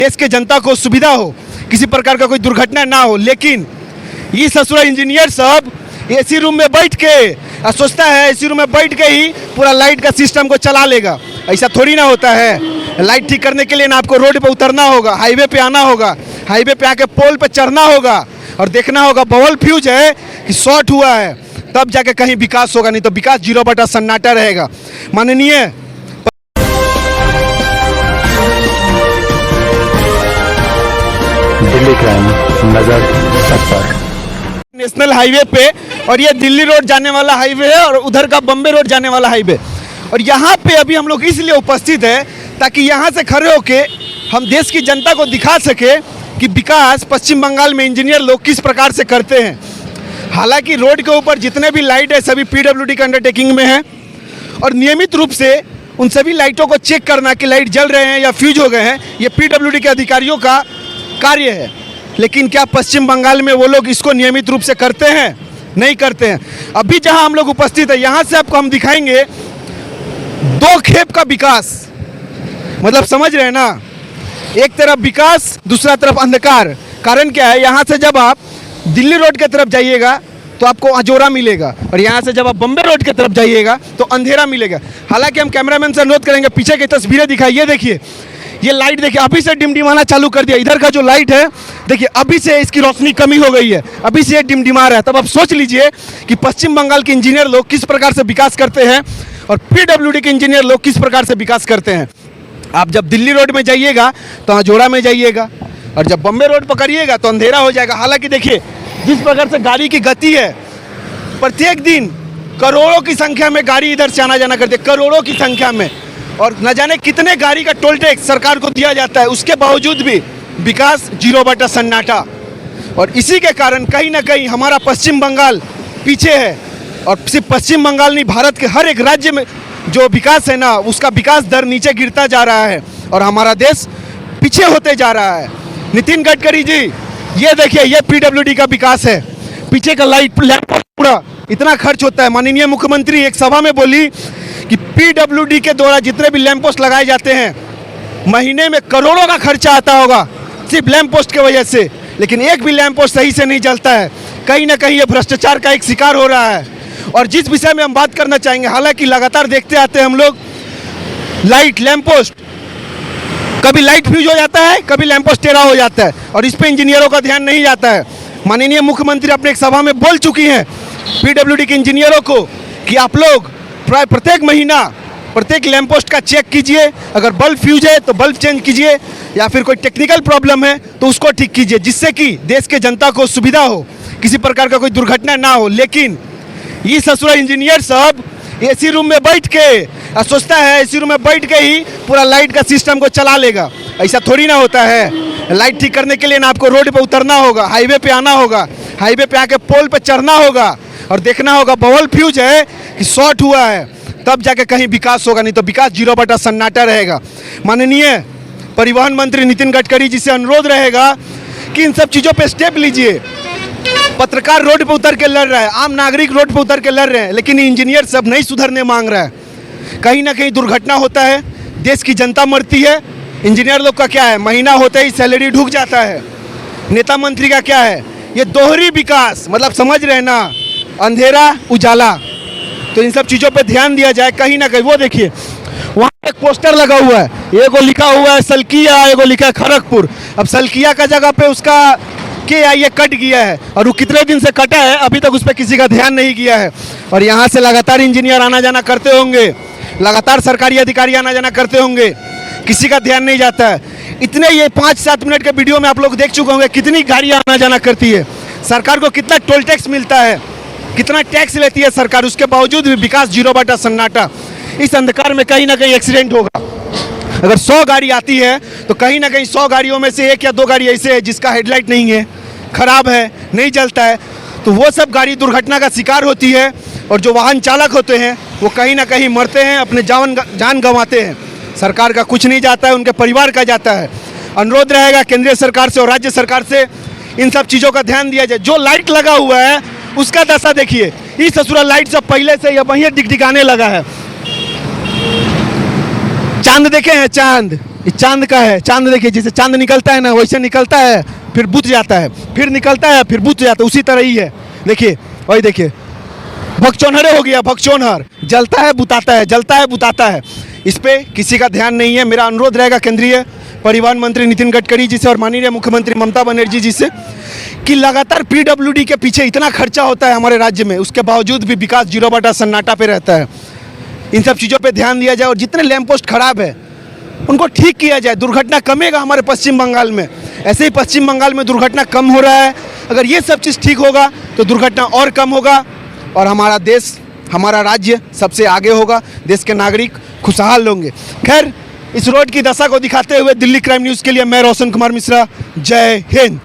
देश के जनता को सुविधा हो, किसी प्रकार का कोई दुर्घटना ना हो। लेकिन ये ससुरा इंजीनियर साहब एसी रूम में बैठ के सोचता है एसी रूम में बैठ के ही पूरा लाइट का सिस्टम को चला लेगा। ऐसा थोड़ी ना होता है। लाइट ठीक करने के लिए ना आपको रोड पे उतरना होगा, हाईवे पे आना होगा, हाईवे पे आके पोल पे चढ़ना होगा और देखना होगा बवल फ्यूज है कि शॉर्ट हुआ है, तब जाके कहीं विकास होगा, नहीं तो विकास 0 सन्नाटा रहेगा। माननीय दिल्ली क्राइम नजर सब पर नेशनल हाईवे पे, और ये दिल्ली रोड जाने वाला हाईवे है और उधर का बम्बे रोड जाने वाला हाईवे। और यहाँ पे अभी हम लोग इसलिए उपस्थित है ताकि यहाँ से खड़े होके हम देश की जनता को दिखा सके कि विकास पश्चिम बंगाल में इंजीनियर लोग किस प्रकार से करते हैं। हालांकि रोड के ऊपर जितने भी लाइट है सभी पीडब्ल्यूडी के अंडरटेकिंग में है और नियमित रूप से उन सभी लाइटों को चेक करना कि लाइट जल रहे हैं या फ्यूज हो गए हैं, ये पीडब्ल्यूडी के अधिकारियों का कार्य है। लेकिन क्या पश्चिम बंगाल में वो लोग इसको नियमित रूप से करते हैं? नहीं करते हैं। अभी जहां हम लोग उपस्थित है यहाँ से आपको हम दिखाएंगे दो खेप का विकास। मतलब समझ रहे हैं ना, एक तरफ विकास दूसरा तरफ अंधकार। कारण क्या है, यहाँ से जब आप दिल्ली रोड के तरफ जाइएगा तो आपको अजोरा मिलेगा और यहाँ से जब आप बम्बे रोड की तरफ जाइएगा तो अंधेरा मिलेगा। हालांकि हम कैमरामैन से अनुरोध करेंगे पीछे की तस्वीरें दिखाई। ये देखिए, ये लाइट देखिए अभी से डिमडिमाना चालू कर दिया। इधर का जो लाइट है देखिए अभी से इसकी रोशनी कमी हो गई है, अभी से ये डिमडिमा रहा है। तब आप सोच लीजिए कि पश्चिम बंगाल के इंजीनियर लोग किस प्रकार से विकास करते हैं और पीडब्ल्यूडी के इंजीनियर लोग किस प्रकार से विकास करते हैं। आप जब दिल्ली रोड में जाइएगा तो अजोरा में जाइएगा और जब बम्बे रोड पकड़िएगा तो अंधेरा हो जाएगा। हालांकि देखिए जिस प्रकार से गाड़ी की गति है, प्रत्येक दिन करोड़ों की संख्या में गाड़ी इधर से आना जाना करते हैं, करोड़ों की संख्या में, और न जाने कितने गाड़ी का टोल टैक्स सरकार को दिया जाता है। उसके बावजूद भी विकास 0 सन्नाटा। और इसी के कारण कहीं ना कहीं हमारा पश्चिम बंगाल पीछे है। और सिर्फ पश्चिम बंगाल नहीं, भारत के हर एक राज्य में जो विकास है ना, उसका विकास दर नीचे गिरता जा रहा है और हमारा देश पीछे होते जा रहा है। नितिन गडकरी जी, ये देखिए ये पीडब्ल्यूडी का विकास है। पीछे का लाइट लैंप पूरा इतना खर्च होता है। माननीय मुख्यमंत्री एक सभा में बोली कि पीडब्ल्यूडी के द्वारा जितने भी लैंप पोस्ट लगाए जाते हैं महीने में करोड़ों का खर्चा आता होगा सिर्फ लैंप पोस्ट की वजह से, लेकिन एक भी लैंप पोस्ट सही से नहीं जलता है। कहीं ना कहीं ये भ्रष्टाचार का एक शिकार हो रहा है। और जिस विषय में हम बात करना चाहेंगे, हालांकि लगातार देखते आते हैं हम लोग लाइट लैंप पोस्ट, कभी लाइट फ्यूज हो जाता है, कभी लैंप पोस्ट टेढ़ा हो जाता है और इस पे इंजीनियरों का ध्यान नहीं जाता है। माननीय मुख्यमंत्री अपने एक सभा में बोल चुकी हैं पीडब्ल्यूडी के इंजीनियरों को कि आप लोग प्राय प्रत्येक महीना प्रत्येक लैंप पोस्ट का चेक कीजिए, अगर बल्ब फ्यूज है तो बल्ब चेंज कीजिए या फिर कोई टेक्निकल प्रॉब्लम है तो उसको ठीक कीजिए, जिससे कि देश के जनता को सुविधा हो, किसी प्रकार का कोई दुर्घटना ना हो। लेकिन ये ससुरा इंजीनियर साहब एसी रूम में बैठ के सोचता है एसी रूम में बैठ के ही पूरा लाइट का सिस्टम को चला लेगा। ऐसा थोड़ी ना होता है। लाइट ठीक करने के लिए ना आपको रोड पे उतरना होगा, हाईवे पे आना होगा, हाईवे पे आके पोल पे चढ़ना होगा और देखना होगा बवल फ्यूज है कि शॉर्ट हुआ है, तब जाके कहीं विकास होगा, नहीं तो विकास 0 सन्नाटा रहेगा। माननीय परिवहन मंत्री नितिन गडकरी जी से अनुरोध रहेगा कि इन सब चीज़ों पे स्टेप लीजिए। पत्रकार रोड पे उतर के लड़ रहा है, आम नागरिक रोड पे उतर के लड़ रहे हैं, लेकिन इंजीनियर सब नहीं सुधरने मांग रहा है। कहीं ना कहीं दुर्घटना होता है, देश की जनता मरती है। इंजीनियर लोग का क्या है, महीना होते ही सैलरी ढुक जाता है। नेता मंत्री का क्या है, ये दोहरी विकास। मतलब समझ रहे हैं ना, अंधेरा उजाला। तो इन सब चीज़ों पे ध्यान दिया जाए। कहीं ना कहीं वो देखिए वहाँ एक पोस्टर लगा हुआ है, एगो लिखा हुआ है सलकिया, एगो लिखा है खड़गपुर। अब सलकिया का जगह पे उसका ये कट गया है और वो कितने दिन से कटा है अभी तक उस पर किसी का ध्यान नहीं किया है। और यहाँ से लगातार इंजीनियर आना जाना करते होंगे, लगातार सरकारी अधिकारी आना जाना करते होंगे, किसी का ध्यान नहीं जाता है। इतने ये 5-7 मिनट के वीडियो में आप लोग देख चुके होंगे कितनी गाड़ियाँ आना जाना करती है, सरकार को कितना टोल टैक्स मिलता है, कितना टैक्स लेती है सरकार, उसके बावजूद भी विकास 0 सन्नाटा। इस अंधकार में कहीं ना कहीं एक्सीडेंट होगा। अगर 100 गाड़ी आती है तो कहीं ना कहीं 100 गाड़ियों में से 1 या 2 गाड़ी ऐसे है जिसका हेडलाइट नहीं है, खराब है, नहीं जलता है, तो वो सब गाड़ी दुर्घटना का शिकार होती है। और जो वाहन चालक होते हैं वो कहीं ना कहीं मरते हैं, अपने जान गंवाते हैं। सरकार का कुछ नहीं जाता है, उनके परिवार का जाता है। अनुरोध रहेगा केंद्रीय सरकार से और राज्य सरकार से इन सब चीज़ों का ध्यान दिया जाए। जो लाइट लगा हुआ है उसका दशा देखिए, ये ससुरा लाइट सब पहले से या वहीं डिगडिगाने लगा है। चांद देखे हैं, चांद ये चांद का है। चांद देखिए, जैसे चांद निकलता है ना वैसे निकलता है, फिर बुझ जाता है, फिर निकलता है, फिर बुझ जाता है, उसी तरह ही है। देखिए वही देखिए, भगचौनहरे हो गया, भगचौनहर, जलता है बुताता है, जलता है बुताता है। इस पे किसी का ध्यान नहीं है। मेरा अनुरोध रहेगा केंद्रीय परिवहन मंत्री नितिन गडकरी जी से और माननीय मुख्यमंत्री ममता बनर्जी जी से कि लगातार पीडब्ल्यूडी के पीछे इतना खर्चा होता है हमारे राज्य में, उसके बावजूद भी विकास 0 सन्नाटा पे रहता है। इन सब चीज़ों पे ध्यान दिया जाए और जितने लैंप पोस्ट खराब है उनको ठीक किया जाए। दुर्घटना कमेगा हमारे पश्चिम बंगाल में। ऐसे ही पश्चिम बंगाल में दुर्घटना कम हो रहा है, अगर ये सब चीज़ ठीक होगा तो दुर्घटना और कम होगा और हमारा देश, हमारा राज्य सबसे आगे होगा, देश के नागरिक खुशहाल होंगे। खैर, इस रोड की दशा को दिखाते हुए दिल्ली क्राइम न्यूज़ के लिए मैं रोशन कुमार मिश्रा, जय हिंद।